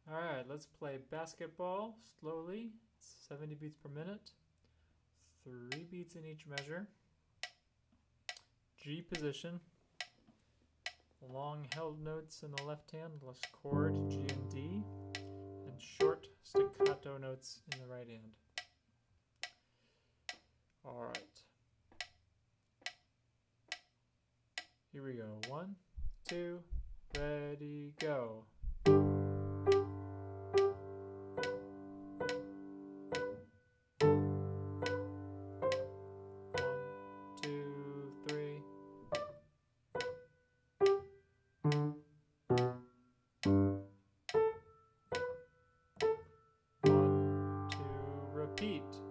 Alright, let's play basketball slowly. 70 beats per minute. 3 beats in each measure. G position. Long held notes in the left hand, less chord, G and D. And short staccato notes in the right hand. Alright. Here we go. 1, 2, ready, go. 1, 2, repeat.